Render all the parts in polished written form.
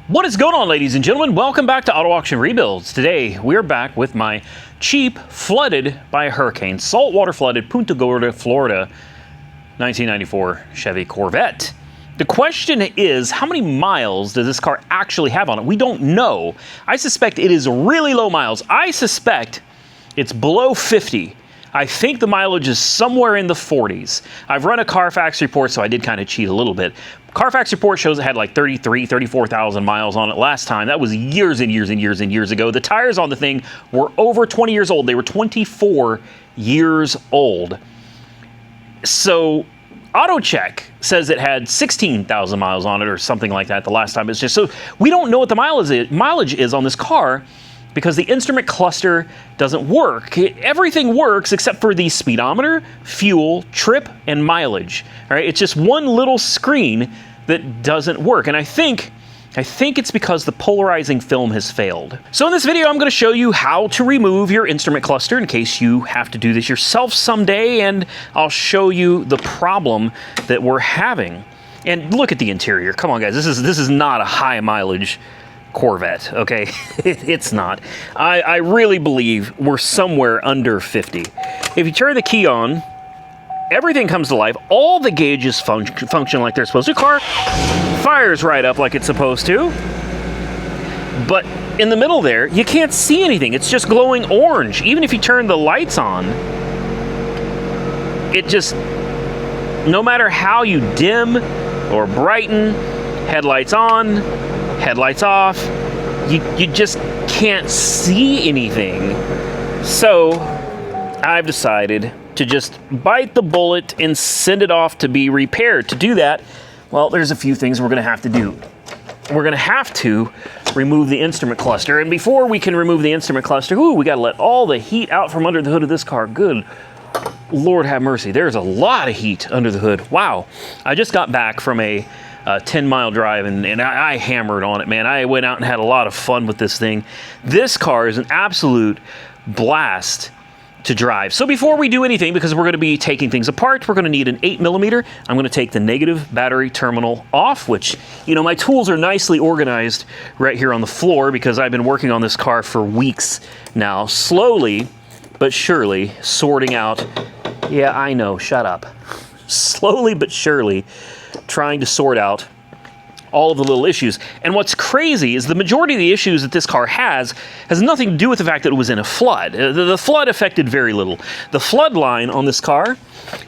What is going on, ladies and gentlemen? Welcome back to Auto Auction Rebuilds. Today, we're back with my cheap, flooded by a hurricane, saltwater flooded Punta Gorda, Florida, 1994 Chevy Corvette. The question is, how many miles does this car actually have on it? We don't know. I suspect it is really low miles. I suspect it's below 50. I think the mileage is somewhere in the 40s. I've run a Carfax report, so I did kind of cheat a little bit. Carfax report shows it had like 34,000 miles on it last time. That was years and years and years and years ago. The tires on the thing were over 20 years old. They were 24 years old. So AutoCheck says it had 16,000 miles on it or something like that the last time. It's just, so we don't know what the mileage is on this car, because the instrument cluster doesn't work. Everything works except for the speedometer, fuel, trip, and mileage. All right, it's just one little screen that doesn't work. And I think it's because the polarizing film has failed. So in this video, I'm gonna show you how to remove your instrument cluster in case you have to do this yourself someday, and I'll show you the problem that we're having. And look at the interior. Come on, guys, this is not a high mileage Corvette, okay? It's not. I really believe we're somewhere under 50. If you turn the key on, everything comes to life. All the gauges function like they're supposed to. Car fires right up like it's supposed to. But in the middle there, you can't see anything. It's just glowing orange. Even if you turn the lights on, it just, no matter how you dim or brighten, headlights on, headlights off, you just can't see anything. So I've decided to just bite the bullet and send it off to be repaired. To do that, well, there's a few things we're gonna have to do. We're gonna have to remove the instrument cluster. And before we can remove the instrument cluster, we gotta let all the heat out from under the hood of this car. Good Lord have mercy, there's a lot of heat under the hood. Wow, I just got back from a 10-mile drive, and I hammered on it, man. I went out and had a lot of fun with this thing. This car is an absolute blast to drive. So before we do anything, because we're going to be taking things apart, we're going to need an 8mm. I'm going to take the negative battery terminal off, which, you know, my tools are nicely organized right here on the floor because I've been working on this car for weeks now, slowly but surely sorting out, yeah, I know, shut up. Slowly but surely trying to sort out all of the little issues. And what's crazy is the majority of the issues that this car has nothing to do with the fact that it was in a flood. The flood affected very little. The flood line on this car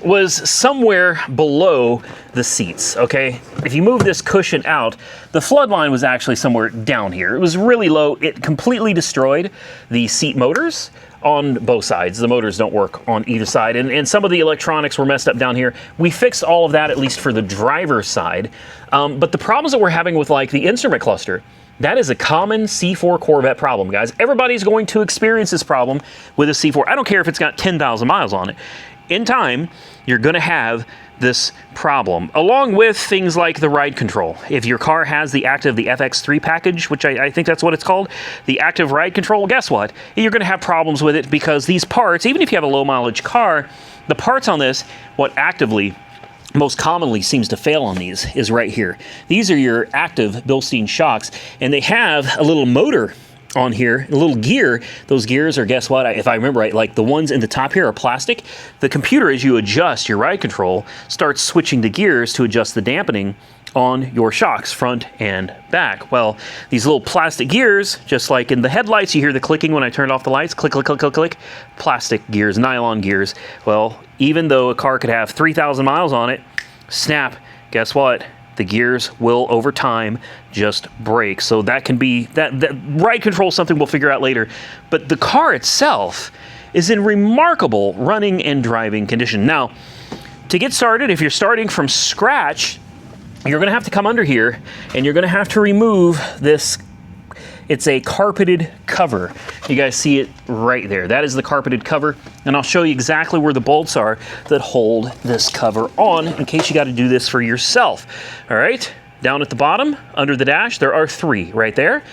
was somewhere below the seats, okay? If you move this cushion out, the flood line was actually somewhere down here. It was really low. It completely destroyed the seat motors on both sides. The motors don't work on either side, and some of the electronics were messed up down here. We fixed all of that, at least for the driver's side. But the problems that we're having with like the instrument cluster, that is a common C4 Corvette problem, guys. Everybody's going to experience this problem with a C4. I don't care if it's got 10,000 miles on it. In time, you're gonna have this problem, along with things like the ride control. If your car has the FX3 package, which I think that's what it's called, the active ride control, guess what? You're gonna have problems with it because these parts, even if you have a low mileage car, the parts on this, what actively most commonly seems to fail on these is right here. These are your active Bilstein shocks, and they have a little motor on here, a little gear. Those gears are, guess what, if I remember right, like the ones in the top here are plastic. The computer, as you adjust your ride control, starts switching the gears to adjust the dampening on your shocks, front and back. Well, these little plastic gears, just like in the headlights, you hear the clicking when I turned off the lights, click, click, click, click, click, plastic gears, nylon gears. Well, even though a car could have 3,000 miles on it, snap, guess what? The gears will, over time, just break. So that can be, that ride control is something we'll figure out later. But the car itself is in remarkable running and driving condition. Now, to get started, if you're starting from scratch, you're gonna have to come under here and you're gonna have to remove this. It's a carpeted cover. You guys see it right there. That is the carpeted cover, and I'll show you exactly where the bolts are that hold this cover on in case you got to do this for yourself. All right, down at the bottom, under the dash, there are 3 right there.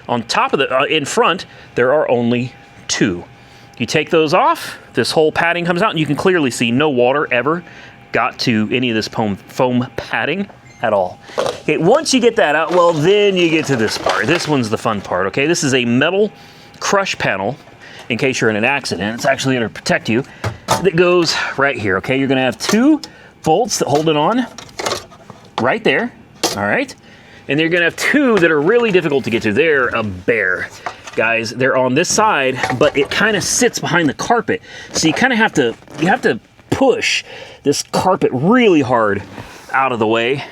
On top of the, in front, there are only 2. You take those off, this whole padding comes out, and you can clearly see no water ever got to any of this foam padding. at all. Okay, once you get that out, well, then you get to this part. This one's the fun part, okay? This is a metal crush panel, in case you're in an accident. It's actually gonna protect you. That goes right here, okay? You're gonna have 2 bolts that hold it on right there, all right? And you're gonna have 2 that are really difficult to get to. They're a bear. Guys, they're on this side, but it kind of sits behind the carpet. So you kind of have to push this carpet really hard out of the way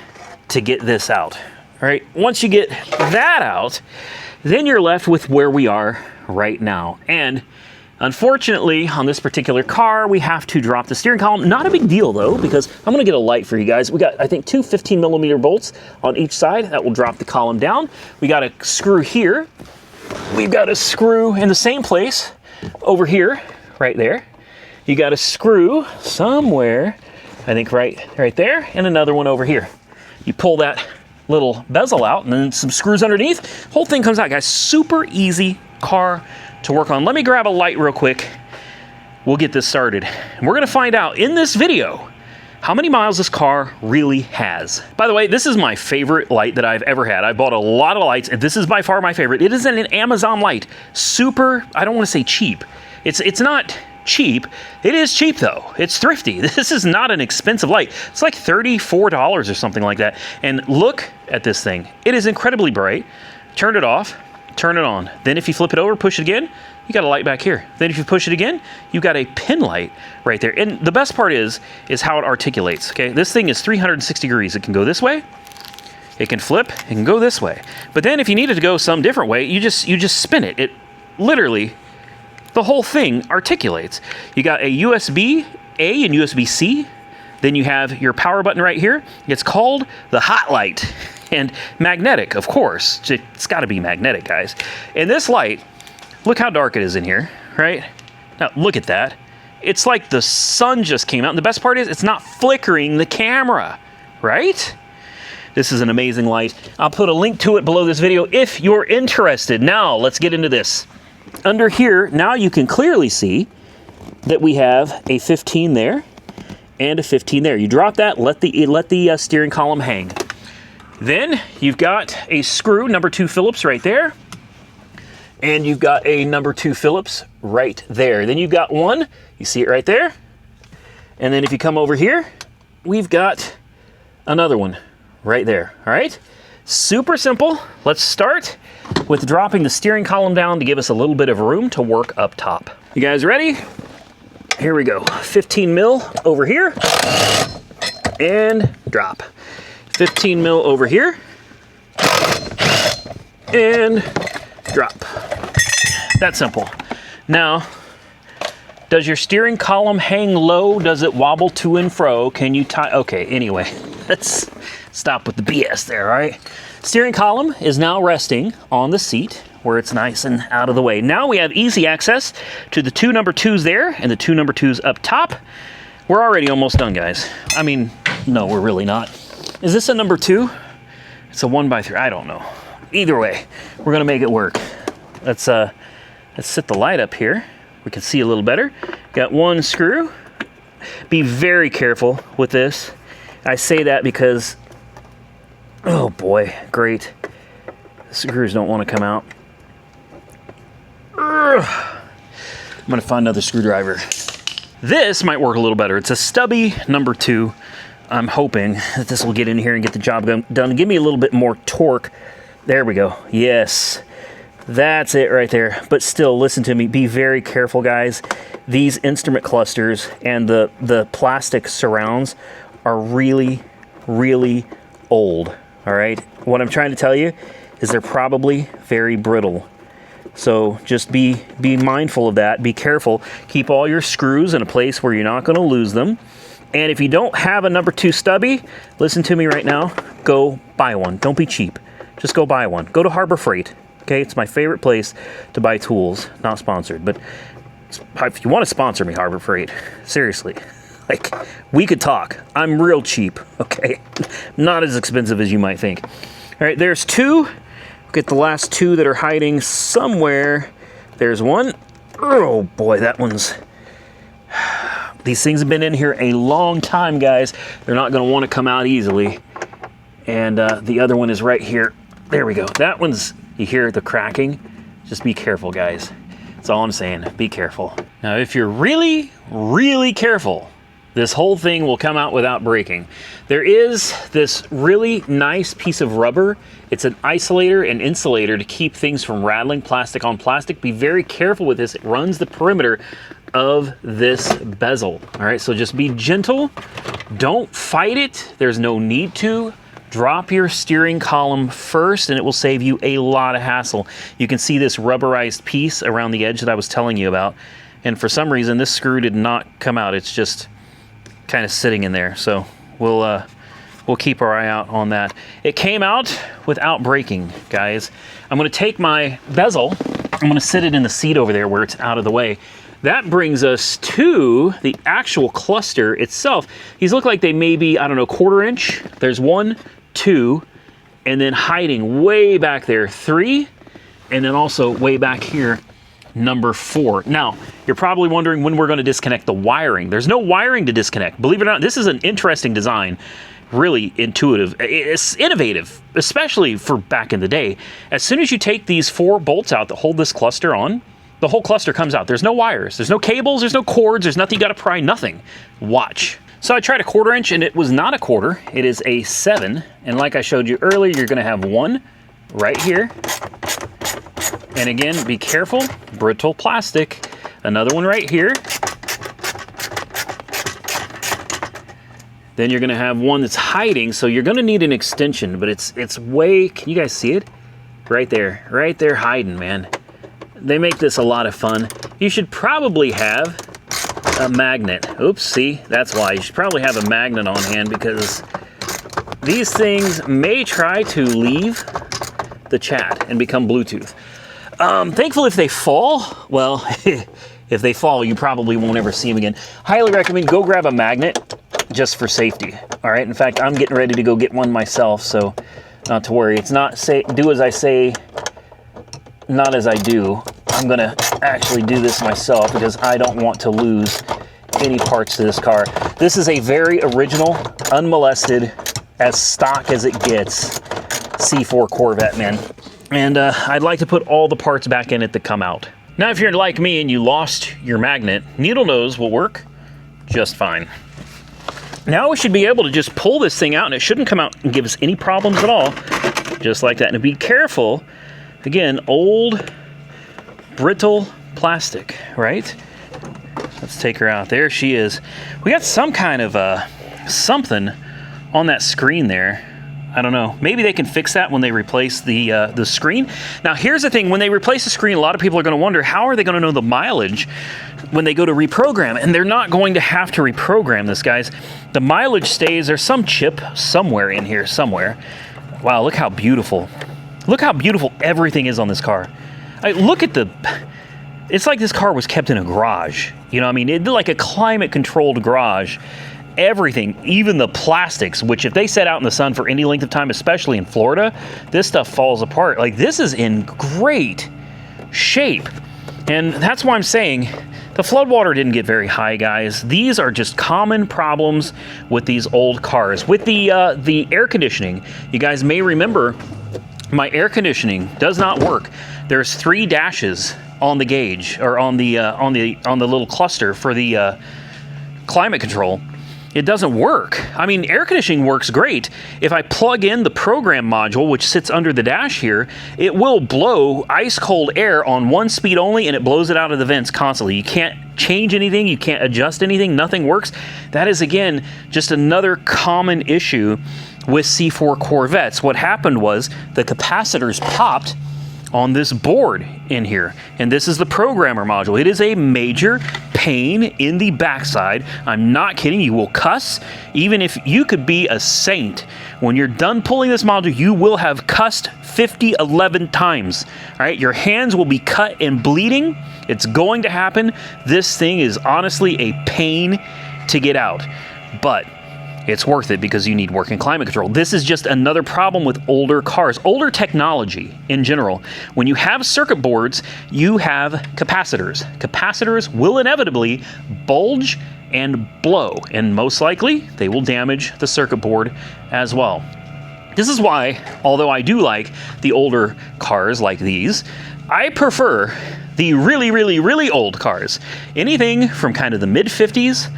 to get this out. All right, once you get that out, then you're left with where we are right now. And unfortunately, on this particular car, we have to drop the steering column. Not a big deal though, because I'm gonna get a light for you guys. We got, I think, 2 15mm bolts on each side. That will drop the column down. We got a screw here. We've got a screw in the same place over here, right there. You got a screw somewhere, I think right there, and another one over here. You pull that little bezel out and then some screws underneath. Whole thing comes out, guys. Super easy car to work on. Let me grab a light real quick. We'll get this started. And we're gonna find out in this video how many miles this car really has. By the way, this is my favorite light that I've ever had. I bought a lot of lights, and this is by far my favorite. It is an Amazon light. Super, I don't wanna say cheap. It's not cheap. It is cheap though. It's thrifty. This is not an expensive light. It's like $34 or something like that. And look at this thing. It is incredibly bright. Turn it off, turn it on. Then if you flip it over, push it again, you got a light back here. Then if you push it again, you got a pin light right there. And the best part is how it articulates, okay? This thing is 360 degrees. It can go this way, it can flip, it can go this way. But then if you needed to go some different way, you just spin it. It literally, the whole thing articulates. You got a USB-A and USB-C. Then you have your power button right here. It's called the hot light. And magnetic, of course. It's gotta be magnetic, guys. And this light, look how dark it is in here, right? Now, look at that. It's like the sun just came out. And the best part is it's not flickering the camera, right? This is an amazing light. I'll put a link to it below this video if you're interested. Now, let's get into this. Under here, now you can clearly see that we have a 15 there and a 15 there. You drop that, let the steering column hang. Then you've got a screw, number 2 Phillips right there. And you've got a number 2 Phillips right there. Then you've got one, you see it right there. And then if you come over here, we've got another one right there, all right? Super simple. Let's start with dropping the steering column down to give us a little bit of room to work up top. You guys ready? Here we go. 15 mil over here and drop. 15 mil over here and drop. That's simple. Now, does your steering column hang low? Does it wobble to and fro? Can you tie? Okay, anyway, let's stop with the BS there, all right? Steering column is now resting on the seat where it's nice and out of the way. Now we have easy access to the 2 number 2s there and the 2 number 2s up top. We're already almost done, guys. I mean, no, we're really not. Is this a number 2? It's a 1x3, I don't know. Either way, we're gonna make it work. Let's set the light up here. We can see a little better. Got one screw. Be very careful with this. I say that because, oh boy, great. The screws don't want to come out. I'm gonna find another screwdriver. This might work a little better. It's a stubby number 2. I'm hoping that this will get in here and get the job done. Give me a little bit more torque. There we go. Yes, that's it right there. But still, listen to me. Be very careful, guys. These instrument clusters and the plastic surrounds are really, really old. All right. What I'm trying to tell you is they're probably very brittle. So just be mindful of that. Be careful. Keep all your screws in a place where you're not going to lose them. And if you don't have a number 2 stubby, listen to me right now. Go buy one. Don't be cheap. Just go buy one. Go to Harbor Freight. Okay, it's my favorite place to buy tools. Not sponsored, but if you want to sponsor me, Harbor Freight, seriously, like, we could talk. I'm real cheap. Okay, not as expensive as you might think. All right, there's 2. Get the last 2 that are hiding somewhere. There's one. Oh boy, that one's... These things have been in here a long time, guys. They're not going to want to come out easily. And the other one is right here. There we go. That one's, you hear the cracking? Just be careful, guys. That's all I'm saying. Be careful. Now, if you're really, really careful, this whole thing will come out without breaking. There is this really nice piece of rubber. It's an isolator and insulator to keep things from rattling, plastic on plastic. Be very careful with this. It runs the perimeter of this bezel. All right, so just be gentle. Don't fight it. There's no need to. Drop your steering column first and it will save you a lot of hassle. You can see this rubberized piece around the edge that I was telling you about. And for some reason, this screw did not come out. It's just kind of sitting in there. So we'll keep our eye out on that. It came out without breaking, guys. I'm gonna take my bezel, I'm gonna sit it in the seat over there where it's out of the way. That brings us to the actual cluster itself. These look like they may be, I don't know, 1/4 inch. There's 1, 2, and then hiding way back there, 3, and then also way back here, number 4. Now, you're probably wondering when we're going to disconnect the wiring. There's no wiring to disconnect. Believe it or not, this is an interesting design. Really intuitive. It's innovative, especially for back in the day. As soon as you take these 4 bolts out that hold this cluster on, the whole cluster comes out. There's no wires, there's no cables, there's no cords, there's nothing you gotta pry, nothing. Watch. So I tried a 1/4 inch and it was not a 1/4, it is a 7. And like I showed you earlier, you're gonna have one right here. And again, be careful, brittle plastic. Another one right here. Then you're gonna have one that's hiding, so you're gonna need an extension, but it's way, can you guys see it? Right there hiding, man. They make this a lot of fun. You should probably have a magnet. Oops, see, that's why. You should probably have a magnet on hand because these things may try to leave the chat and become Bluetooth. Thankfully, if they fall, well, if they fall, you probably won't ever see them again. Highly recommend go grab a magnet just for safety. All right, in fact, I'm getting ready to go get one myself, so not to worry. It's not say do as I say, not as I do. I'm gonna actually do this myself because I don't want to lose any parts to this car. This is a very original, unmolested, as stock as it gets, C4 Corvette, man. And I'd like to put all the parts back in it that come out. Now, if you're like me and you lost your magnet, needle nose will work just fine. Now we should be able to just pull this thing out and it shouldn't come out and give us any problems at all. Just like that. And be careful. Again, old, brittle plastic, right? Let's take her out. There she is. We got some kind of something on that screen there. I don't know. Maybe they can fix that when they replace the screen. Now, here's the thing. When they replace the screen, a lot of people are going to wonder, how are they going to know the mileage when they go to reprogram? And they're not going to have to reprogram this, guys. The mileage stays. There's some chip somewhere in here, somewhere. Wow, look how beautiful. Look how beautiful everything is on this car. Look at the... It's like this car was kept in a garage. You know what I mean? It's like a climate-controlled garage. Everything, even the plastics, which if they set out in the sun for any length of time, especially in Florida, this stuff falls apart. Like, this is in great shape. And that's why I'm saying the floodwater didn't get very high, guys. These are just common problems with these old cars. With the air conditioning, you guys may remember my air conditioning does not work. There's 3 dashes on the gauge, or on the little cluster for the climate control. It doesn't work. I mean, air conditioning works great. If I plug in the program module, which sits under the dash here, it will blow ice cold air on 1 speed only, and it blows it out of the vents constantly. You can't change anything. You can't adjust anything. Nothing works. That is, again, just another common issue with C4 Corvettes. What happened was the capacitors popped on this board in here, and this is the programmer module. It is a major pain in the backside. I'm not kidding. You will cuss. Even if you could be a saint, when you're done pulling this module, you will have cussed 11 times. All right, your hands will be cut and bleeding. It's going to happen. This thing is honestly a pain to get out, but it's worth it because you need working climate control. This is just another problem with older cars, older technology in general. When you have circuit boards, you have capacitors. Capacitors will inevitably bulge and blow, and most likely they will damage the circuit board as well. This is why, although I do like the older cars like these, I prefer the really, really, really old cars. Anything from kind of the mid-50s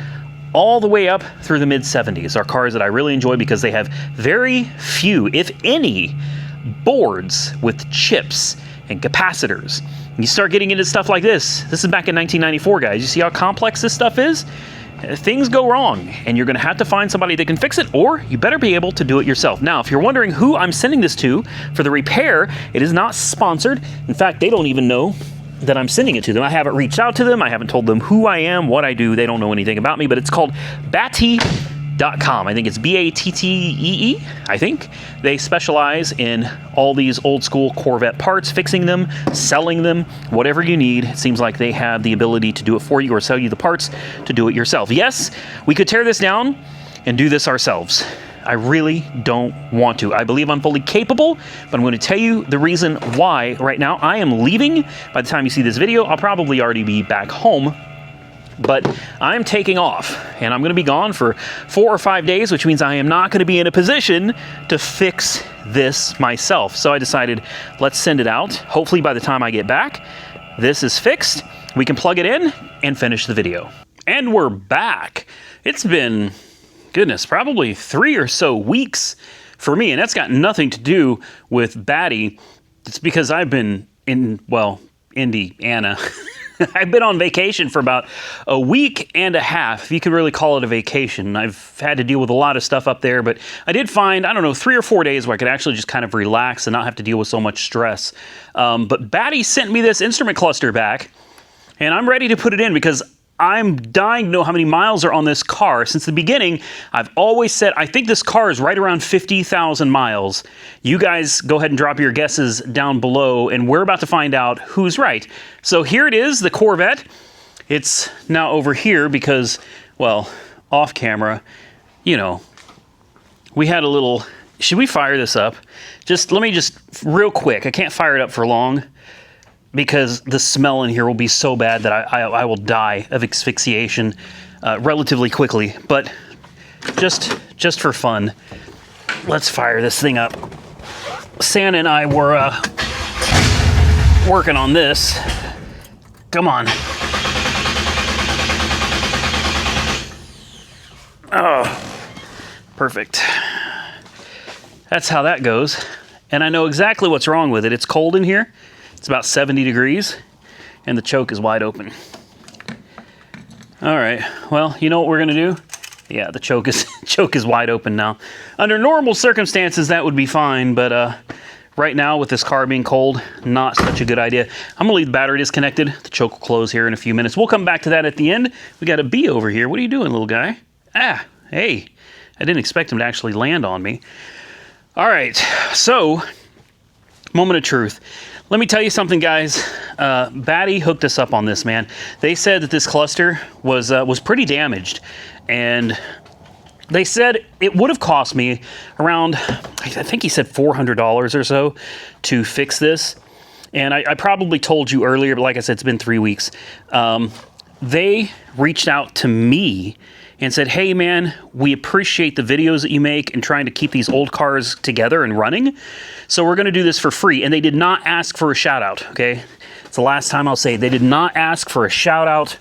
all the way up through the mid-70s are cars that I really enjoy because they have very few, if any, boards with chips and capacitors. You start getting into stuff like this. This is back in 1994, guys. You see how complex this stuff is? Things go wrong, and you're going to have to find somebody that can fix it, or you better be able to do it yourself. Now, if you're wondering who I'm sending this to for the repair, it is not sponsored. In fact, they don't even know that I'm sending it to them. I haven't reached out to them. I haven't told them who I am, what I do. They don't know anything about me, but it's called Vette.com. I think it's B-A-T-T-E-E, I think. They specialize in all these old school Corvette parts, fixing them, selling them, whatever you need. It seems like they have the ability to do it for you or sell you the parts to do it yourself. Yes, we could tear this down and do this ourselves. I really don't want to. I believe I'm fully capable, but I'm going to tell you the reason why right now. I am leaving. By the time you see this video, I'll probably already be back home. But I'm taking off, and I'm going to be gone for 4 or 5 days, which means I am not going to be in a position to fix this myself. So I decided, let's send it out. Hopefully by the time I get back, this is fixed. We can plug it in and finish the video. And we're back. It's been, goodness, probably 3 or so weeks for me, and that's got nothing to do with Batty. It's because I've been in, well, Indiana. I've been on vacation for about a week and a half, if you could really call it a vacation. I've had to deal with a lot of stuff up there, but I did find, I don't know, 3 or 4 days where I could actually just kind of relax and not have to deal with so much stress. But Batty sent me this instrument cluster back, and I'm ready to put it in because I'm dying to know how many miles are on this car. Since the beginning, I've always said, I think this car is right around 50,000 miles. You guys go ahead and drop your guesses down below, and we're about to find out who's right. So here it is, the Corvette. It's now over here because, well, off camera, you know, we had a little, should we fire this up? Let me real quick, I can't fire it up for long, because the smell in here will be so bad that I will die of asphyxiation relatively quickly. But just for fun, let's fire this thing up. Santa and I were working on this. Come on. Oh, perfect. That's how that goes. And I know exactly what's wrong with it. It's cold in here. It's about 70 degrees, and the choke is wide open. All right, well, you know what we're gonna do? Yeah, the choke is wide open now. Under normal circumstances, that would be fine, but right now, with this car being cold, not such a good idea. I'm gonna leave the battery disconnected. The choke will close here in a few minutes. We'll come back to that at the end. We got a bee over here. What are you doing, little guy? Ah, hey, I didn't expect him to actually land on me. All right, so, moment of truth. Let me tell you something, guys. Batty hooked us up on this, man. They said that this cluster was pretty damaged, and they said it would have cost me around, I think he said $400 or so to fix this. And I probably told you earlier, but like I said, it's been 3 weeks. They reached out to me and said, hey man, we appreciate the videos that you make and trying to keep these old cars together and running. So we're gonna do this for free. And they did not ask for a shout out, okay? It's the last time I'll say it. They did not ask for a shout out.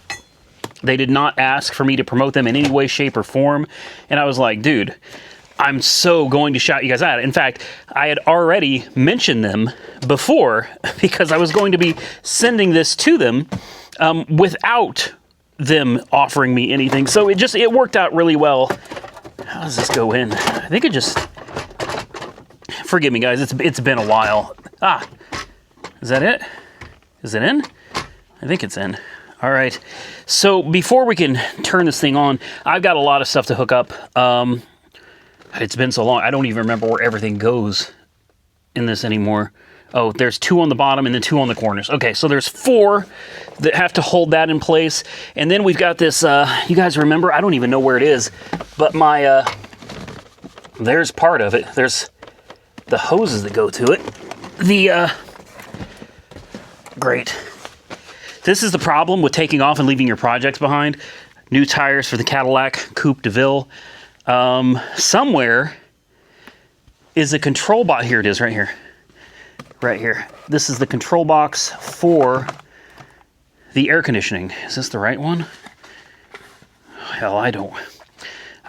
They did not ask for me to promote them in any way, shape, or form. And I was like, dude, I'm so going to shout you guys out. In fact, I had already mentioned them before because I was going to be sending this to them without them offering me anything. So it worked out really well. How does this go in? I think it just, forgive me guys, it's been a while. Ah, is that it? Is it in? I think it's in. All right. So before we can turn this thing on, I've got a lot of stuff to hook up. It's been so long, I don't even remember where everything goes in this anymore. Oh, there's 2 on the bottom and then 2 on the corners. Okay, so there's 4 that have to hold that in place. And then we've got this, you guys remember? I don't even know where it is, but my, there's part of it. There's the hoses that go to it. Great. This is the problem with taking off and leaving your projects behind. New tires for the Cadillac Coupe de Ville. Somewhere is a control box. Here it is, right here. Right here. This is the control box for the air conditioning. Is this the right one? Hell, I don't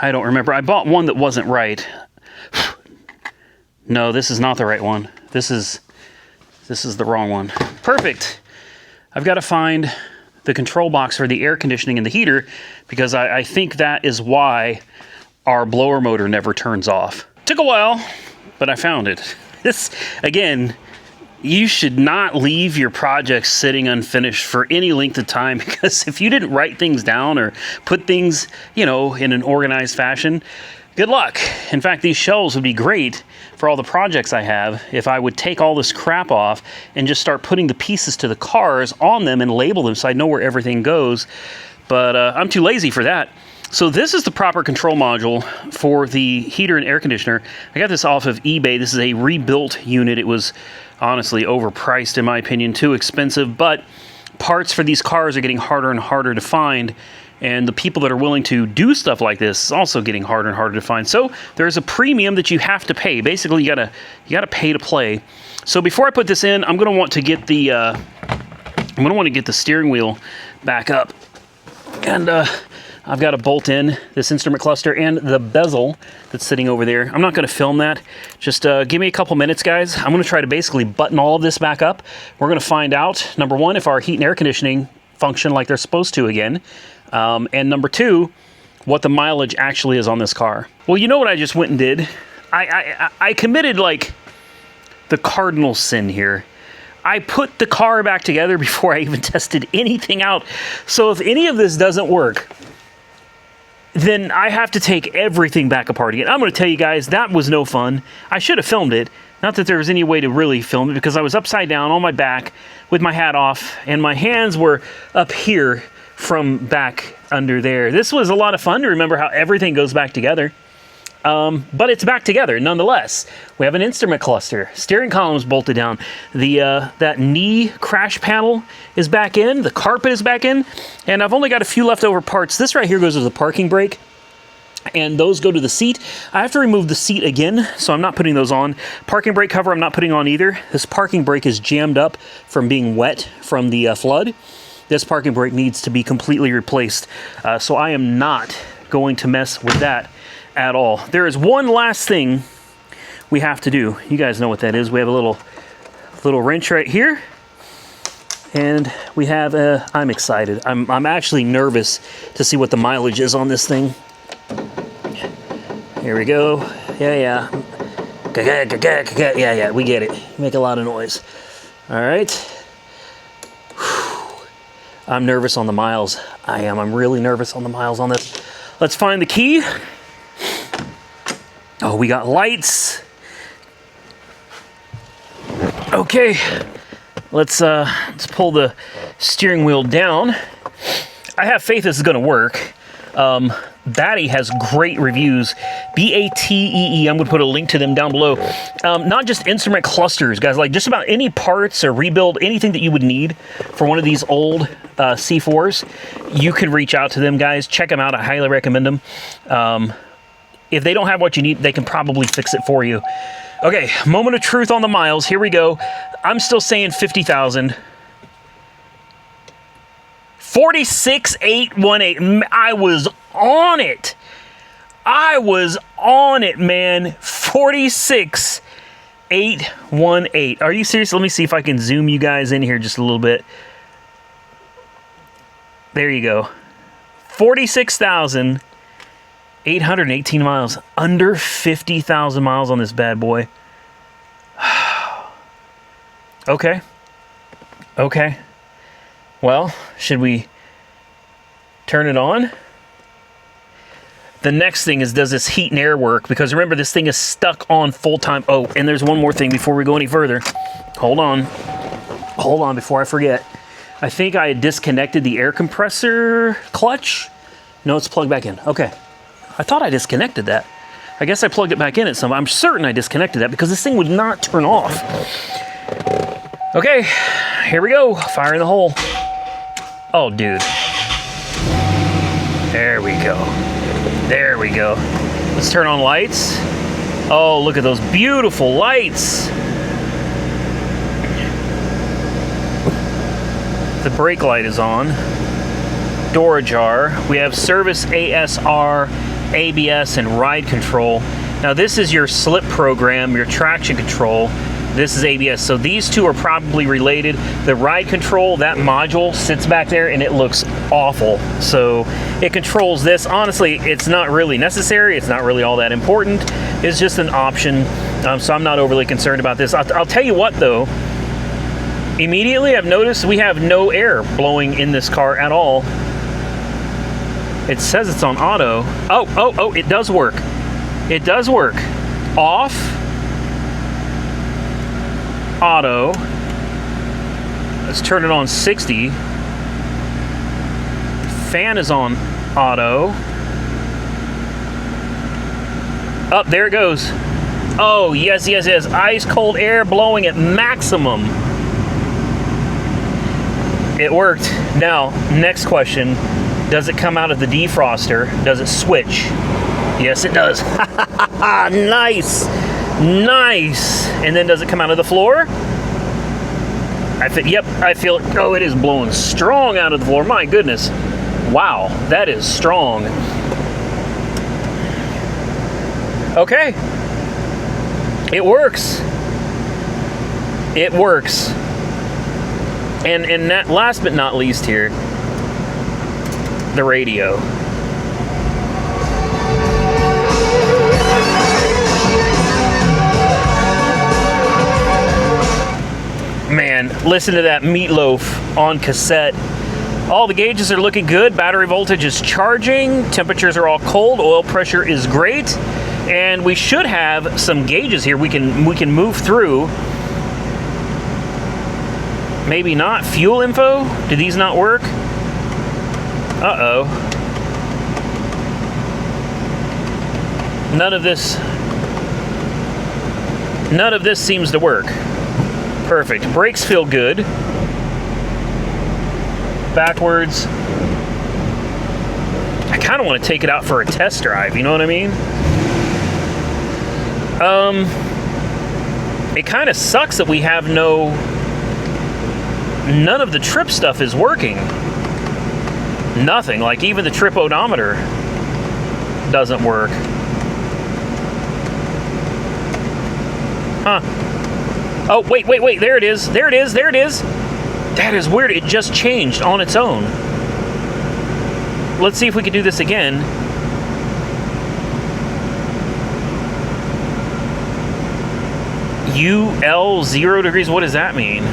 remember. I bought one that wasn't right. No, this is not the right one. This is the wrong one. Perfect. I've got to find the control box for the air conditioning and the heater, because I think that is why our blower motor never turns off. Took a while, but I found it. This, again, you should not leave your projects sitting unfinished for any length of time, because if you didn't write things down or put things, you know, in an organized fashion, good luck. In fact, these shelves would be great for all the projects I have if I would take all this crap off and just start putting the pieces to the cars on them and label them so I know where everything goes. But I'm too lazy for that. So this is the proper control module for the heater and air conditioner. I got this off of eBay. This is a rebuilt unit. It was honestly overpriced, in my opinion, too expensive, but parts for these cars are getting harder and harder to find, and the people that are willing to do stuff like this is also getting harder and harder to find. So there's a premium that you have to pay. Basically, you gotta pay to play. So before I put this in, I'm gonna want to get the steering wheel back up, and I've got to bolt in this instrument cluster and the bezel that's sitting over there. I'm not going to film that. Just give me a couple minutes, guys. I'm going to try to basically button all of this back up. We're going to find out, number one, if our heat and air conditioning function like they're supposed to again. And number two, what the mileage actually is on this car. Well, you know what I just went and did? I committed like the cardinal sin here. I put the car back together before I even tested anything out. So if any of this doesn't work, then I have to take everything back apart again. I'm going to tell you guys, that was no fun. I should have filmed it. Not that there was any way to really film it, because I was upside down on my back with my hat off, and my hands were up here from back under there. This was a lot of fun to remember how everything goes back together. But it's back together nonetheless. We have an instrument cluster. Steering column is bolted down. That knee crash panel is back in. The carpet is back in. And I've only got a few leftover parts. This right here goes to the parking brake, and those go to the seat. I have to remove the seat again, so I'm not putting those on. Parking brake cover I'm not putting on either. This parking brake is jammed up from being wet from the flood. This parking brake needs to be completely replaced. So I am not going to mess with that at all. There is one last thing we have to do. You guys know what that is. We have a little wrench right here, and we have I'm excited. I'm actually nervous to see what the mileage is on this thing. Here we go. Yeah, we get it. Make a lot of noise. All right. I'm nervous on the miles. I'm really nervous on the miles on this. Let's find the key. Oh, we got lights. Okay, let's pull the steering wheel down. I have faith this is going to work. Vette has great reviews. Battee. I'm going to put a link to them down below. Not just instrument clusters, guys. Like just about any parts or rebuild, anything that you would need for one of these old C4s, you can reach out to them, guys. Check them out. I highly recommend them. If they don't have what you need, they can probably fix it for you. Okay, moment of truth on the miles. Here we go. I'm still saying 50,000. 46,818. I was on it. I was on it, man. 46,818. Are you serious? Let me see if I can zoom you guys in here just a little bit. There you go. 46,818 miles. Under 50,000 miles on this bad boy. Okay. Okay. Well, should we turn it on? The next thing is, does this heat and air work? Because remember, this thing is stuck on full time. Oh, and there's one more thing before we go any further. Hold on. Hold on before I forget. I think I had disconnected the air compressor clutch. No, it's plugged back in. Okay. I thought I disconnected that. I guess I plugged it back in at some. I'm certain I disconnected that because this thing would not turn off. Okay, here we go. Fire in the hole. Oh, dude. There we go. There we go. Let's turn on lights. Oh, look at those beautiful lights. The brake light is on. Door ajar. We have service ASR, ABS, and ride control. Now this is your slip program, your traction control. This is ABS. So these two are probably related. The ride control, that module sits back there and it looks awful. So it controls this. Honestly, it's not really necessary. It's not really all that important. It's just an option. So I'm not overly concerned about this. I'll tell you what though. Immediately I've noticed we have no air blowing in this car at all. It says it's on auto. Oh, it does work. It does work. Off. Auto. Let's turn it on 60. Fan is on auto. Up, there it goes. Oh, yes. Ice cold air blowing at maximum. It worked. Now, next question. Does it come out of the defroster? Does it switch? Yes, it does. Nice. Nice. And then does it come out of the floor? Yep, I feel it. Oh, it is blowing strong out of the floor. My goodness. Wow, that is strong. Okay. It works. It works. And that, last but not least here, the radio. Man, listen to that Meatloaf on cassette. All the gauges are looking good. Battery voltage is charging. Temperatures are all cold. Oil pressure is great. And we should have some gauges here we can move through. Maybe not. Fuel info? Do these not work? Uh-oh. None of this seems to work. Perfect. Brakes feel good. Backwards. I kind of want to take it out for a test drive, you know what I mean? It kind of sucks that we have none of the trip stuff is working. Nothing, like even the trip odometer doesn't work. Huh. Oh, wait, there it is. There it is. That is weird, it just changed on its own. Let's see if we can do this again. UL 0 degrees, what does that mean?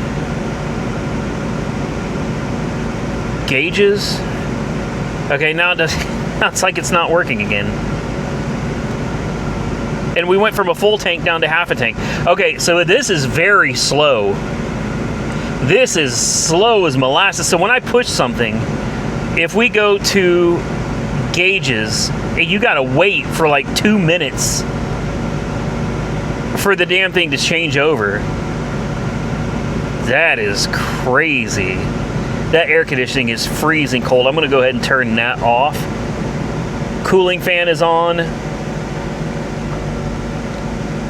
Gauges? Okay, now it's like it's not working again. And we went from a full tank down to half a tank. Okay, so this is very slow. This is slow as molasses. So when I push something, if we go to gauges, you gotta wait for like 2 minutes for the damn thing to change over. That is crazy. That air conditioning is freezing cold. I'm gonna go ahead and turn that off. Cooling fan is on.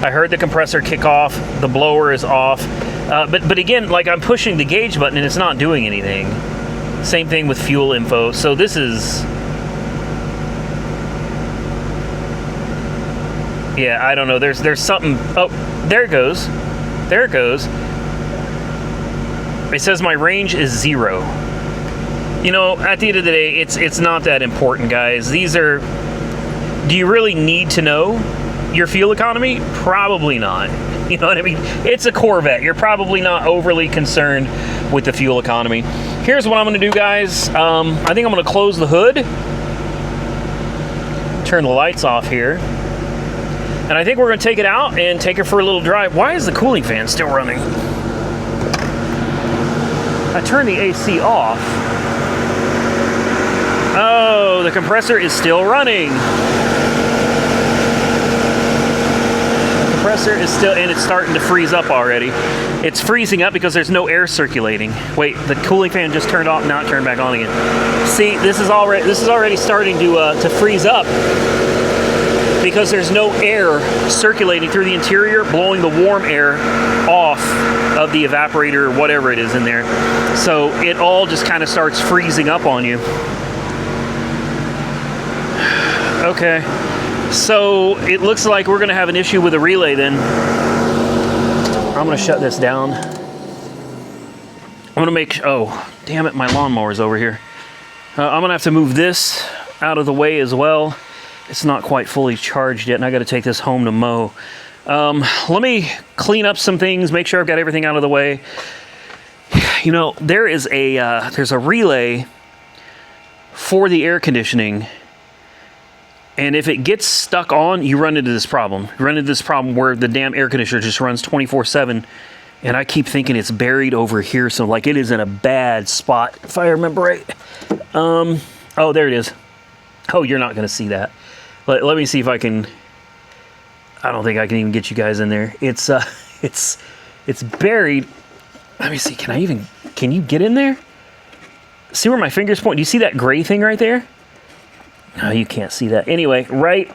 I heard the compressor kick off. The blower is off. But again, like I'm pushing the gauge button and it's not doing anything. Same thing with fuel info. So this is... Yeah, I don't know. There's something... Oh, there it goes. There it goes. It says my range is 0. You know, at the end of the day, it's not that important, guys. These are... Do you really need to know your fuel economy? Probably not. You know what I mean? It's a Corvette. You're probably not overly concerned with the fuel economy. Here's what I'm going to do, guys. I think I'm going to close the hood. Turn the lights off here. And I think we're going to take it out and take it for a little drive. Why is the cooling fan still running? I turned the AC off. Oh, the compressor is still running. The compressor is still, and it's starting to freeze up already. It's freezing up because there's no air circulating. Wait, the cooling fan just turned off, now it turned back on again. See, this is already starting to freeze up because there's no air circulating through the interior, blowing the warm air off of the evaporator or whatever it is in there. So it all just kind of starts freezing up on you. Okay, so it looks like we're gonna have an issue with the relay then. I'm gonna shut this down. I'm gonna make, oh, damn it, my lawnmower's over here. I'm gonna have to move this out of the way as well. It's not quite fully charged yet, and I gotta take this home to mow. Let me clean up some things, make sure I've got everything out of the way. You know, there's a relay for the air conditioning, and if it gets stuck on, you run into this problem. You run into this problem where the damn air conditioner just runs 24/7, and I keep thinking it's buried over here, so like it is in a bad spot, if I remember right. Oh, there it is. Oh, you're not gonna see that. Let me see if I can. I don't think I can even get you guys in there. It's buried. Let me see. Can you get in there? See where my fingers point? Do you see that gray thing right there? No, you can't see that. Anyway, right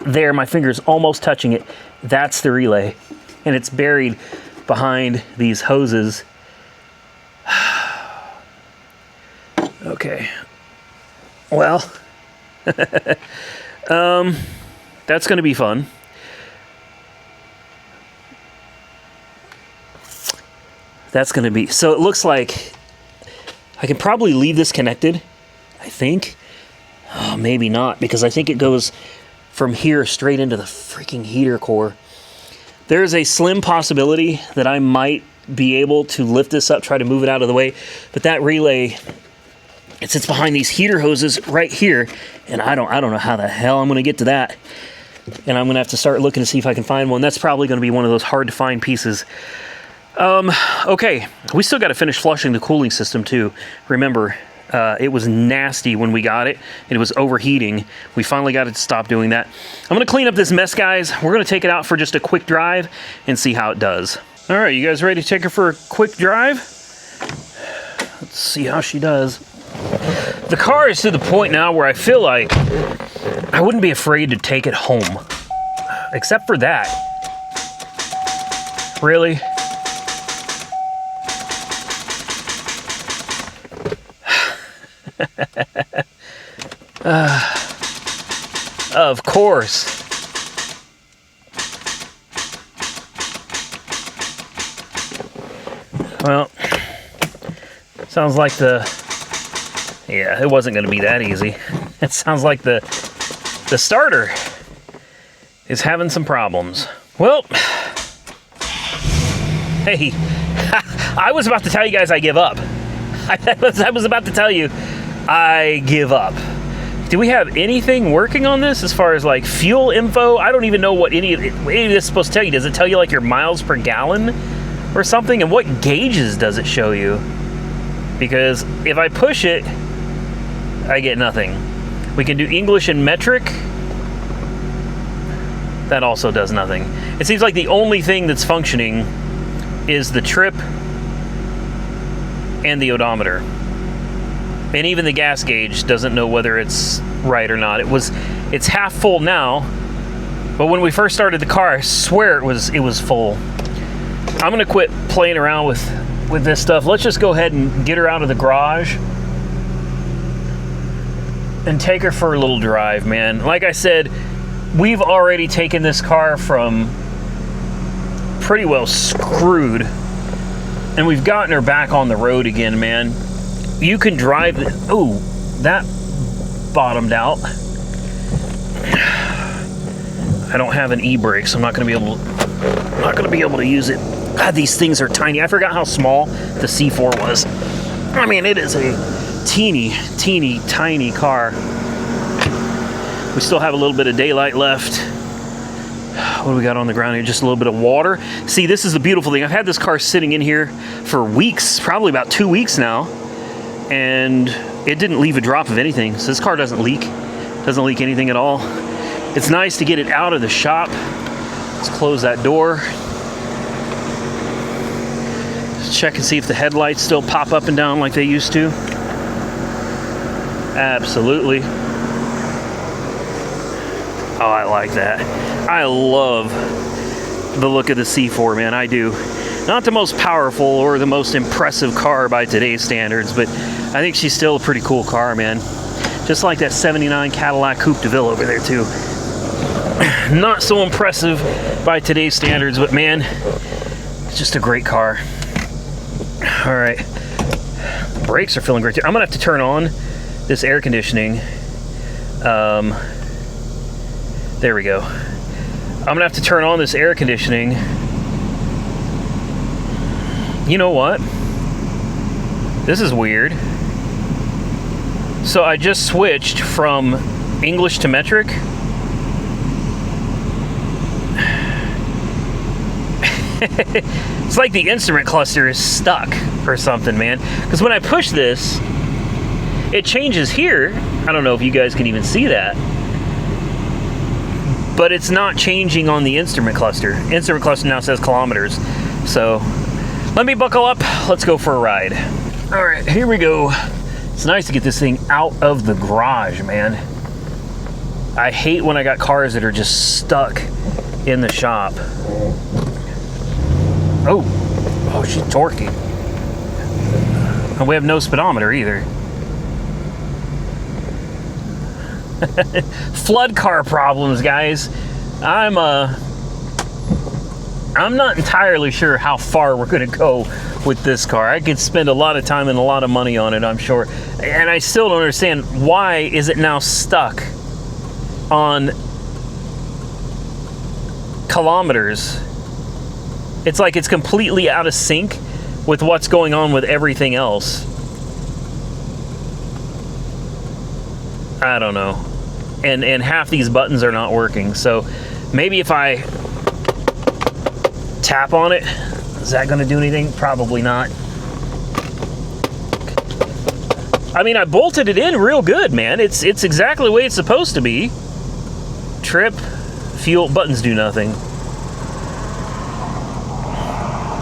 there, my finger's almost touching it. That's the relay, and it's buried behind these hoses. Okay. Well, that's going to be fun. That's going to be, so it looks like I can probably leave this connected, I think. Oh, maybe not, because I think it goes from here straight into the freaking heater core. There's a slim possibility that I might be able to lift this up, try to move it out of the way, but that relay, it sits behind these heater hoses right here, and I don't know how the hell I'm going to get to that. And I'm going to have to start looking to see if I can find one. That's probably going to be one of those hard to find pieces. Okay, we still got to finish flushing the cooling system too. Remember, it was nasty when we got it. It was overheating. We finally got it to stop doing that. I'm going to clean up this mess, guys. We're going to take it out for just a quick drive and see how it does. All right, you guys ready to take her for a quick drive? Let's see how she does. The car is to the point now where I feel like I wouldn't be afraid to take it home. Except for that. Really? Of course. Well, sounds like yeah, it wasn't going to be that easy. It sounds like the starter is having some problems. Well, hey, I was about to tell you guys I give up. I was about to tell you I give up. Do we have anything working on this as far as like fuel info? I don't even know what any of this is supposed to tell you. Does it tell you like your miles per gallon or something? And what gauges does it show you? Because if I push it, I get nothing. We can do English and metric. That also does nothing. It seems like the only thing that's functioning is the trip and the odometer. And even the gas gauge doesn't know whether it's right or not. It's half full now, but when we first started the car, I swear it was full. I'm gonna quit playing around with this stuff. Let's just go ahead and get her out of the garage and take her for a little drive, man. Like I said, we've already taken this car from pretty well screwed, and we've gotten her back on the road again, man. You can drive it. Oh, that bottomed out. I don't have an e-brake, so I'm not going to be able to use it. God, these things are tiny. I forgot how small the C4 was. I mean, it is a teeny, tiny car. We still have a little bit of daylight left. What do we got on the ground here? Just a little bit of water. See, this is the beautiful thing. I've had this car sitting in here for weeks, probably about 2 weeks now, and it didn't leave a drop of anything. So this car doesn't leak anything at all. It's nice to get it out of the shop. Let's close that door. Let's check and see if the headlights still pop up and down like they used to. Absolutely. Oh, I like that. I love the look of the C4, man. I do. Not the most powerful or the most impressive car by today's standards, but I think she's still a pretty cool car, man. Just like that 79 Cadillac Coupe de Ville over there, too. Not so impressive by today's standards, but man, it's just a great car. All right. Brakes are feeling great, too. I'm going to have to turn on this air conditioning. There we go. I'm going to have to turn on this air conditioning. You know what? This is weird. So I just switched from English to metric. It's like the instrument cluster is stuck or something, man. Because when I push this, it changes here. I don't know if you guys can even see that. But it's not changing on the instrument cluster. Instrument cluster now says kilometers. So let me buckle up. Let's go for a ride. All right, here we go. It's nice to get this thing out of the garage, man. I hate when I got cars that are just stuck in the shop. Oh, she's torquey. And we have no speedometer either. Flood car problems, guys. I'm not entirely sure how far we're going to go with this car. I could spend a lot of time and a lot of money on it, I'm sure. And I still don't understand, why is it now stuck on kilometers? It's like it's completely out of sync with what's going on with everything else. I don't know. And half these buttons are not working. So maybe if I tap on it, is that going to do anything? Probably not. I mean, I bolted it in real good, man. It's exactly the way it's supposed to be. Trip, fuel, buttons do nothing.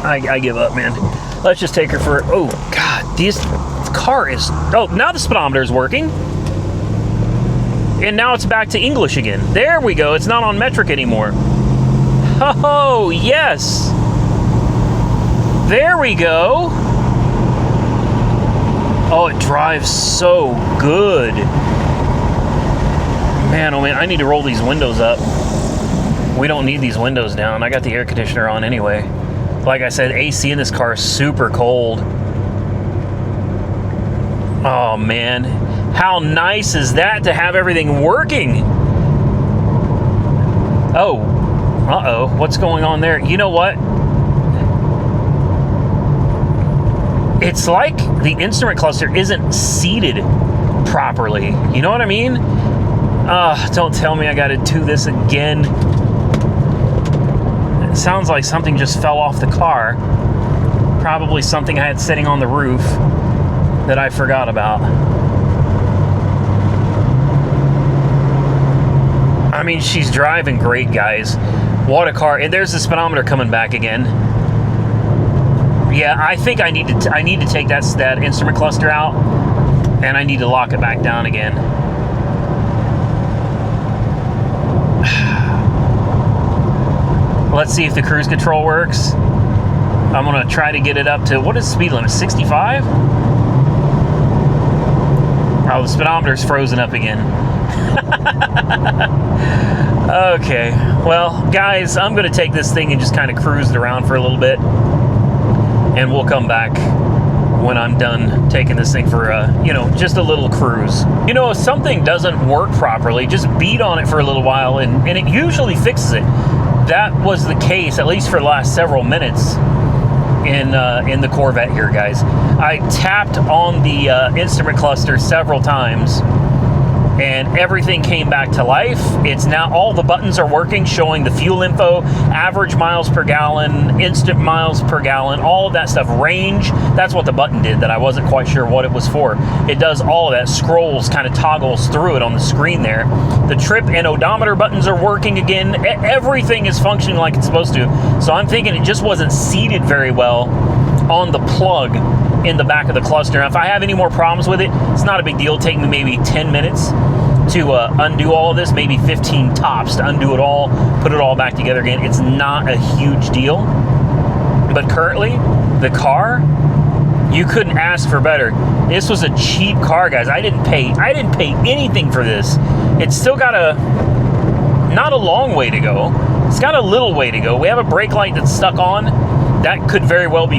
I give up, man. Let's just take her for, oh God, this car is, oh, now the speedometer is working. And now it's back to English again. There we go. It's not on metric anymore. Oh, yes. There we go. Oh, it drives so good. Man, oh man, I need to roll these windows up. We don't need these windows down. I got the air conditioner on anyway. Like I said, AC in this car is super cold. Oh man, how nice is that to have everything working? Oh, uh-oh, what's going on there? You know what? It's like the instrument cluster isn't seated properly. You know what I mean? Don't tell me I gotta do this again. It sounds like something just fell off the car. Probably something I had sitting on the roof that I forgot about. I mean, she's driving great, guys. What a car. And there's the speedometer coming back again. Yeah, I think I need to take that instrument cluster out, and I need to lock it back down again. Let's see if the cruise control works. I'm gonna try to get it up to, what is the speed limit, 65? Oh, the speedometer's frozen up again. Okay, well, guys, I'm gonna take this thing and just kind of cruise it around for a little bit, and we'll come back when I'm done taking this thing for just a little cruise. You know, if something doesn't work properly, just beat on it for a little while, and it usually fixes it. That was the case, at least for the last several minutes in the Corvette here, guys. I tapped on the instrument cluster several times, and everything came back to life. It's now, all the buttons are working, showing the fuel info, average miles per gallon, instant miles per gallon, all of that stuff. Range, that's what the button did that I wasn't quite sure what it was for. It does all of that, scrolls, kind of toggles through it on the screen there. The trip and odometer buttons are working again. Everything is functioning like it's supposed to. So I'm thinking it just wasn't seated very well on the plug in the back of the cluster. Now, if I have any more problems with it, it's not a big deal. It'll take me maybe 10 minutes to undo all of this, maybe 15 tops to undo it all, put it all back together again. It's not a huge deal. But currently, the car, you couldn't ask for better. This was a cheap car, guys. I didn't pay anything for this. It's still got not a long way to go. It's got a little way to go. We have a brake light that's stuck on. That could very well be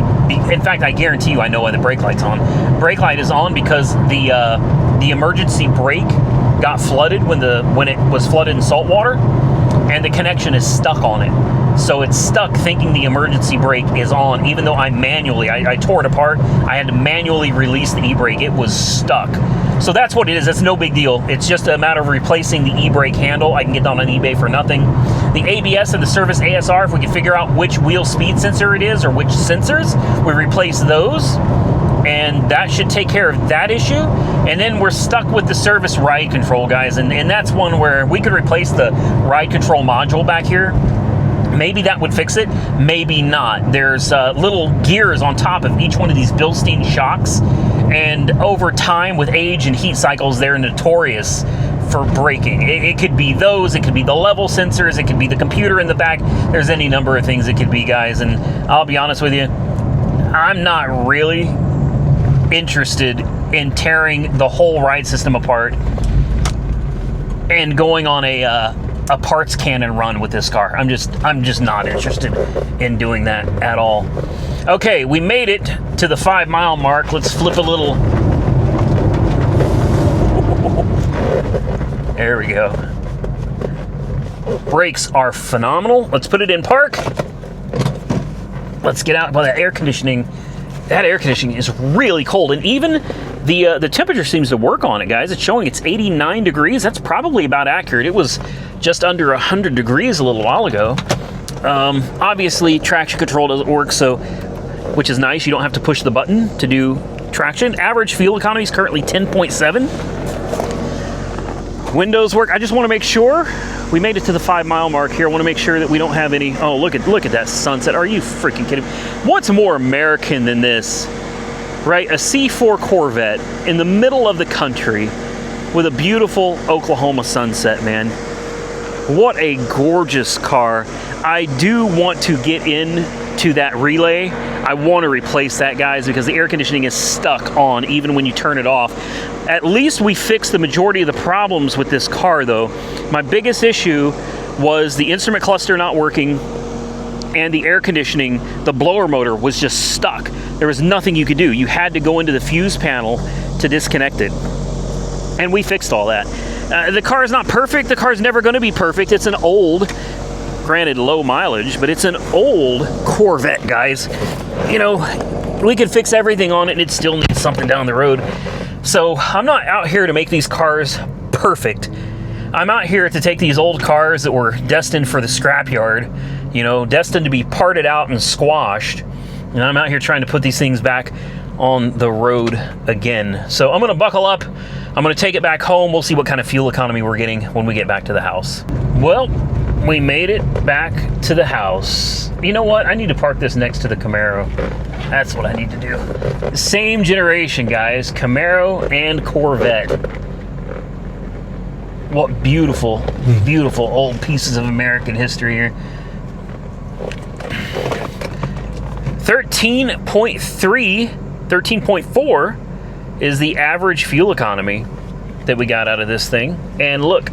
in fact, I guarantee you I know why the brake light's on. Brake light is on because the emergency brake got flooded when it was flooded in salt water, and the connection is stuck on it. So it's stuck thinking the emergency brake is on, even though I tore it apart. I had to manually release the e-brake. It was stuck. So that's what it is. It's no big deal. It's just a matter of replacing the e-brake handle. I can get that on eBay for nothing. The ABS and the service ASR, if we can figure out which wheel speed sensor it is or which sensors, we replace those. And that should take care of that issue. And then we're stuck with the service ride control, guys. And that's one where we could replace the ride control module back here. Maybe that would fix it, maybe not. There's little gears on top of each one of these Bilstein shocks, and over time, with age and heat cycles, they're notorious for breaking. It could be those, it could be the level sensors, it could be the computer in the back. There's any number of things it could be, guys, and I'll be honest with you, I'm not really interested in tearing the whole ride system apart and going on a parts cannon run with this car. I'm just not interested in doing that at all. Okay, we made it to the 5 mile mark. Let's flip a little. There we go. Brakes are phenomenal. Let's put it in park. Let's get out. Well, that air conditioning is really cold, and even the temperature seems to work on it, guys. It's showing it's 89 degrees. That's probably about accurate. It was just under 100 degrees a little while ago. Obviously, traction control doesn't work, which is nice. You don't have to push the button to do traction. Average fuel economy is currently 10.7. Windows work. I just want to make sure we made it to the 5 mile mark here. I want to make sure that we don't have any. Oh, look at that sunset. Are you freaking kidding me? What's more American than this? Right? A C4 Corvette in the middle of the country with a beautiful Oklahoma sunset, man. What a gorgeous car. I do want to get into that relay. I want to replace that, guys, because the air conditioning is stuck on even when you turn it off. At least we fixed the majority of the problems with this car, though. My biggest issue was the instrument cluster not working and the air conditioning. The blower motor was just stuck. There was nothing you could do. You had to go into the fuse panel to disconnect it. And we fixed all that. The car is not perfect. The car is never going to be perfect. It's an old, granted low mileage, but it's an old Corvette, guys. You know, we could fix everything on it and it still needs something down the road. So I'm not out here to make these cars perfect. I'm out here to take these old cars that were destined for the scrapyard, you know, destined to be parted out and squashed. And I'm out here trying to put these things back on the road again. So I'm going to buckle up. I'm going to take it back home. We'll see what kind of fuel economy we're getting when we get back to the house. Well, we made it back to the house. You know what? I need to park this next to the Camaro. That's what I need to do. Same generation, guys. Camaro and Corvette. What beautiful, beautiful old pieces of American history here. 13.4 is the average fuel economy that we got out of this thing. And look,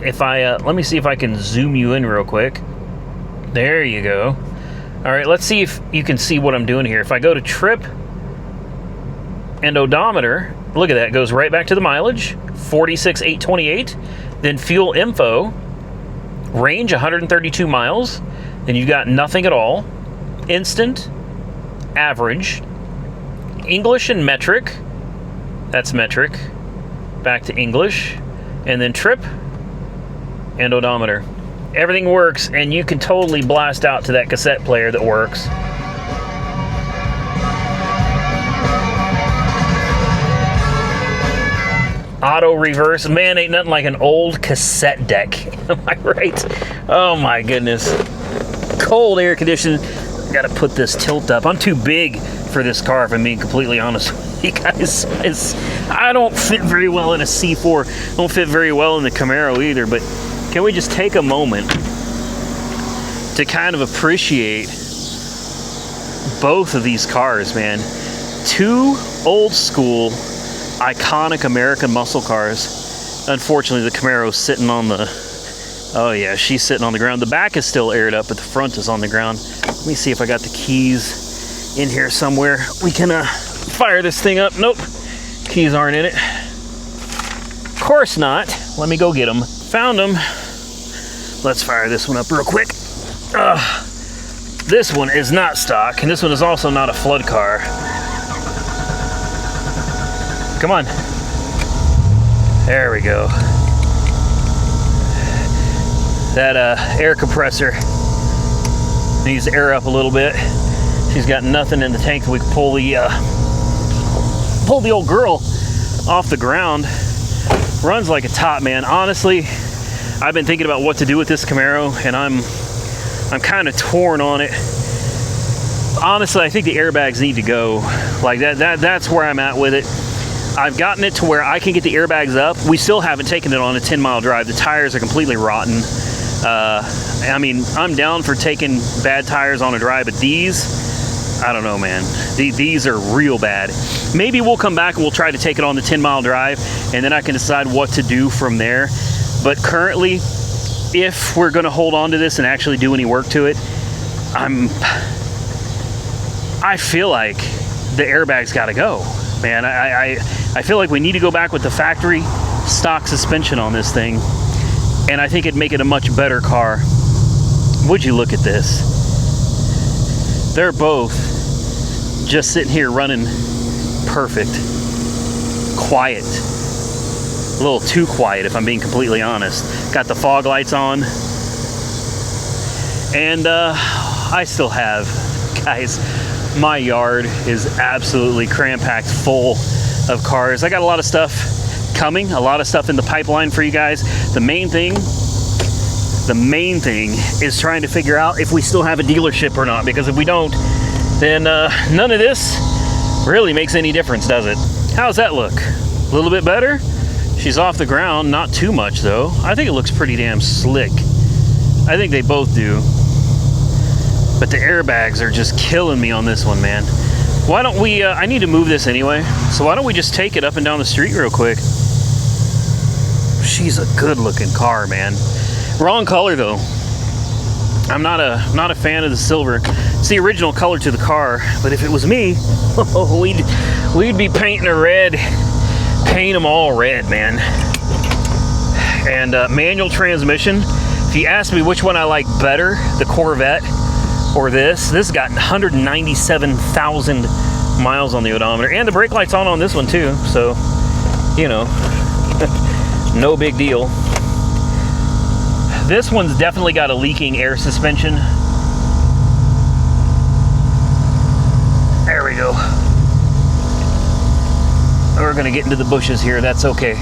if I let me see if I can zoom you in real quick. There you go. All right, let's see if you can see what I'm doing here. If I go to trip and odometer, look at that, it goes right back to the mileage, 46,828. Then fuel info, range 132 miles. Then you've got nothing at all. Instant, average, English and metric. That's metric. Back to English. And then trip and odometer. Everything works, and you can totally blast out to that cassette player that works. Auto reverse. Man, ain't nothing like an old cassette deck. Am I right? Oh my goodness. Cold air conditioning. Gotta put this tilt up. I'm too big for this car, if I'm being completely honest with you guys. I don't fit very well in a C4. Don't fit very well in the Camaro either. But can we just take a moment to kind of appreciate both of these cars, man? Two old school, iconic American muscle cars. Unfortunately, the Camaro's sitting on the, oh yeah, she's sitting on the ground. The back is still aired up, but the front is on the ground. Let me see if I got the keys in here somewhere. We can fire this thing up. Nope, keys aren't in it. Of course not. Let me go get them. Found them. Let's fire this one up real quick. This one is not stock, and this one is also not a flood car. Come on. There we go. That air compressor needs to air up a little bit. She's got nothing in the tank. We can pull the old girl off the ground. Runs like a top, man. Honestly, I've been thinking about what to do with this Camaro, and I'm kind of torn on it. Honestly, I think the airbags need to go. Like that's where I'm at with it. I've gotten it to where I can get the airbags up. We still haven't taken it on a 10-mile drive. The tires are completely rotten. I mean, I'm down for taking bad tires on a drive, but these, I don't know, man. These are real bad. Maybe we'll come back and we'll try to take it on the 10-mile drive, and then I can decide what to do from there. But currently, if we're going to hold on to this and actually do any work to it, I feel like the airbags got to go, man. I feel like we need to go back with the factory stock suspension on this thing, and I think it'd make it a much better car. Would you look at this? They're both just sitting here running perfect. Quiet. A little too quiet, if I'm being completely honest. Got the fog lights on. And I still have, guys, my yard is absolutely cram-packed full of cars. I got a lot of stuff coming, a lot of stuff in the pipeline for you guys. The main thing is trying to figure out if we still have a dealership or not, because if we don't, then none of this really makes any difference, does it? How's that look? A little bit better? She's off the ground, not too much though. I think it looks pretty damn slick. I think they both do. But the airbags are just killing me on this one, man. Why don't we, I need to move this anyway, so why don't we just take it up and down the street real quick? She's a good looking car, man. Wrong color though. I'm not a fan of the silver. It's the original color to the car, but if it was me, we'd be painting a red. Paint them all red, man. And manual transmission. If you ask me which one I like better, the Corvette or this got 197,000 miles on the odometer, and the brake light's on this one too, so you know, no big deal. This one's definitely got a leaking air suspension. There we go. We're gonna get into the bushes here, that's okay.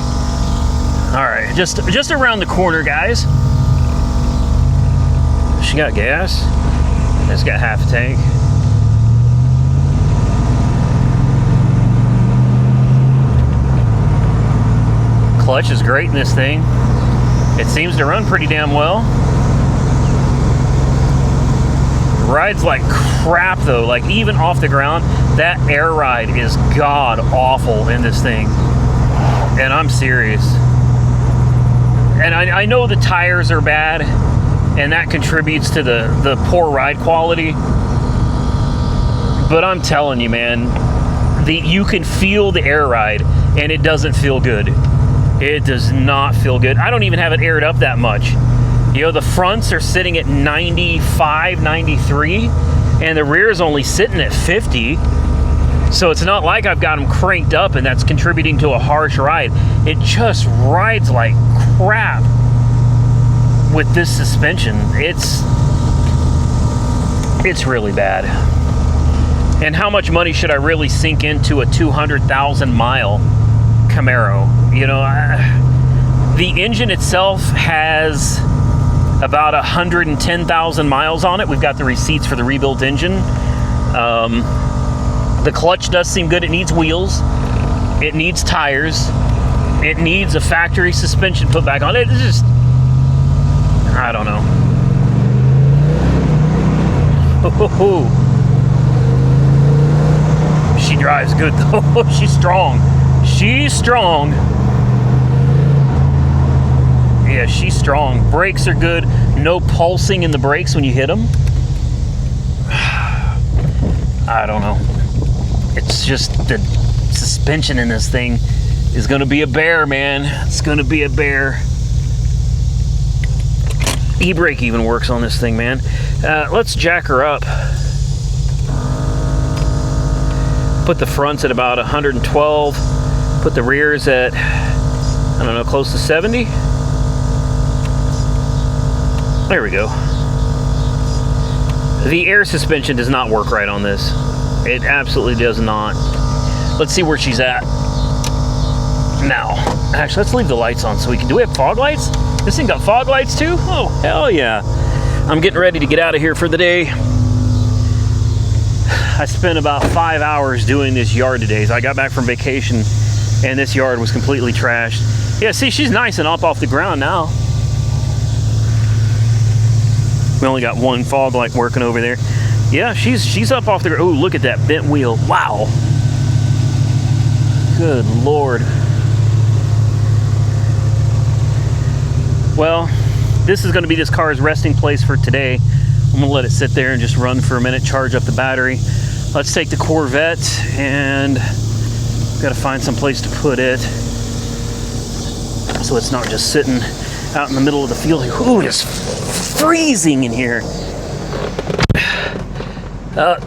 All right, just around the corner, guys. She got gas. It's got half a tank. Clutch is great in this thing. It seems to run pretty damn well. Rides like crap though, like even off the ground, that air ride is god awful in this thing. And I'm serious. And I know the tires are bad, and that contributes to the poor ride quality. But I'm telling you, man, you can feel the air ride, and it doesn't feel good. It does not feel good. I don't even have it aired up that much. You know, the fronts are sitting at 95, 93, and the rear is only sitting at 50. So it's not like I've got them cranked up and that's contributing to a harsh ride. It just rides like crap with this suspension. It's really bad. And how much money should I really sink into a 200,000 mile Camaro? You know, the engine itself has about 110,000 miles on it. We've got the receipts for the rebuilt engine. The clutch does seem good. It needs wheels. It needs tires. It needs a factory suspension put back on it. It's just, I don't know. She drives good though. She's strong. She's strong. Yeah, she's strong. Brakes are good. No pulsing in the brakes when you hit them. I don't know. It's just the suspension in this thing is going to be a bear, man. It's going to be a bear. E-brake even works on this thing, man. Let's jack her up. Put the fronts at about 112. Put the rears at, I don't know, close to 70. There we go. The air suspension does not work right on this. It absolutely does not. Let's see where she's at. Now, actually, let's leave the lights on so we can... Do we have fog lights? This thing got fog lights too? Oh, hell yeah. I'm getting ready to get out of here for the day. I spent about 5 hours doing this yard today. So I got back from vacation and this yard was completely trashed. Yeah, see, she's nice and up off the ground now. We only got one fog light working over there. Yeah, she's up off the ground. Oh, look at that bent wheel. Wow. Good Lord. Well, this is going to be this car's resting place for today. I'm going to let it sit there and just run for a minute, charge up the battery. Let's take the Corvette and got to find some place to put it so it's not just sitting out in the middle of the field. Ooh, it's freezing in here.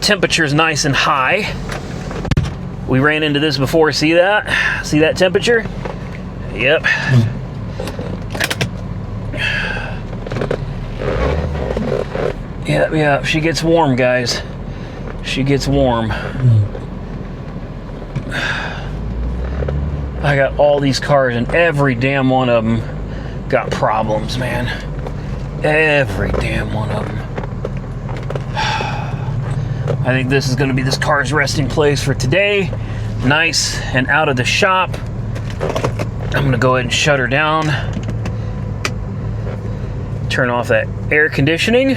Temperature's nice and high. We ran into this before. See that? See that temperature? Yep. Yeah, she gets warm, guys. She gets warm. I got all these cars and every damn one of them got problems, man. Every damn one of them. I think this is going to be this car's resting place for today. Nice and out of the shop. I'm going to go ahead and shut her down. Turn off that air conditioning.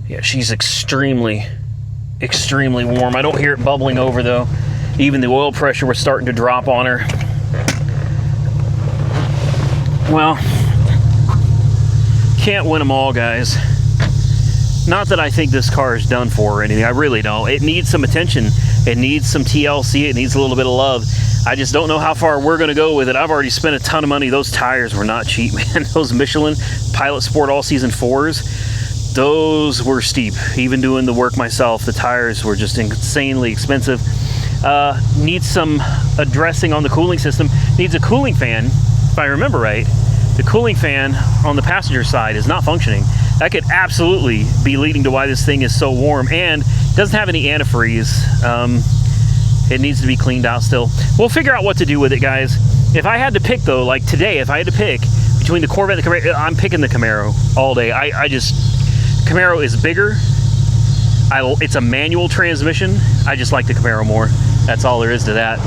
Yeah, she's extremely warm. I don't hear it bubbling over though. Even the oil pressure was starting to drop on her. Well, can't win them all, guys. Not that I think this car is done for or anything. I really don't. It needs some attention. It needs some TLC. It needs a little bit of love. I just don't know how far we're going to go with it. I've already spent a ton of money. Those tires were not cheap, man. Those Michelin Pilot Sport All-Season 4s, those were steep. Even doing the work myself, the tires were just insanely expensive. Needs some addressing on the cooling system. Needs a cooling fan, if I remember right. The cooling fan on the passenger side is not functioning. That could absolutely be leading to why this thing is so warm, and doesn't have any antifreeze. It needs to be cleaned out still. We'll figure out what to do with it, guys. If I had to pick though, like today, if I had to pick between the Corvette and the Camaro, I'm picking the Camaro all day. Camaro is bigger. It's a manual transmission. I just like the Camaro more. That's all there is to that.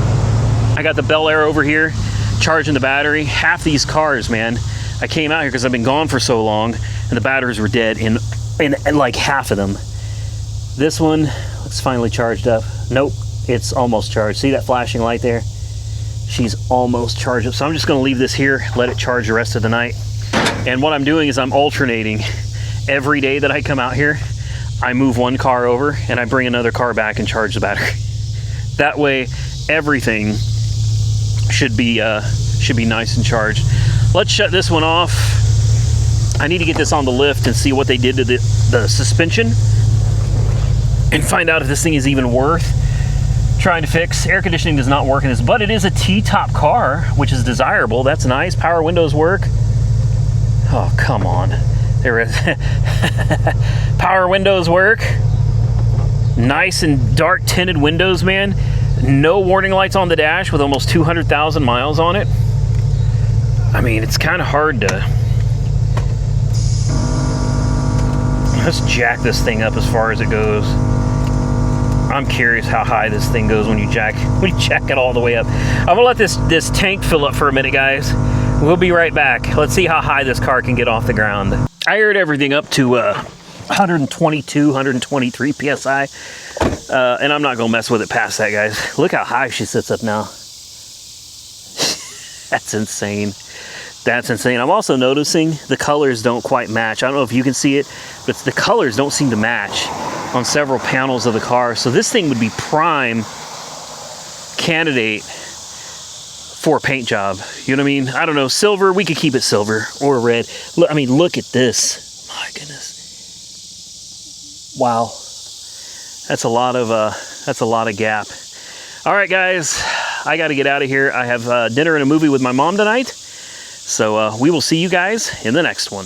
I got the Bel Air over here, charging the battery. Half these cars, man, I came out here because I've been gone for so long and the batteries were dead in like half of them. This one, it's finally charged up. Nope, it's almost charged. See that flashing light there? She's almost charged up. So I'm just gonna leave this here, let it charge the rest of the night. And what I'm doing is I'm alternating. Every day that I come out here, I move one car over and I bring another car back and charge the battery. That way, everything should be nice and charged. Let's shut this one off. I need to get this on the lift and see what they did to the suspension and find out if this thing is even worth trying to fix. Air conditioning does not work in this, but it is a T-top car, which is desirable. That's nice. Power windows work. Oh, come on. There is power windows work. Nice and dark tinted windows, man. No warning lights on the dash with almost 200,000 miles on it. I mean, it's kind of hard to... Let's jack this thing up as far as it goes. I'm curious how high this thing goes when you jack it all the way up. I'm gonna let this tank fill up for a minute, guys. We'll be right back. Let's see how high this car can get off the ground. I aired everything up to 122, 123 PSI. And I'm not gonna mess with it past that, guys. Look how high she sits up now. That's insane. That's insane. I'm also noticing the colors don't quite match. I don't know if you can see it, but the colors don't seem to match on several panels of the car. So this thing would be prime candidate for a paint job. You know what I mean? I don't know, silver, we could keep it silver or red. Look, I mean, look at this. My goodness. Wow. That's a lot of gap. All right, guys, I got to get out of here. I have dinner and a movie with my mom tonight. So we will see you guys in the next one.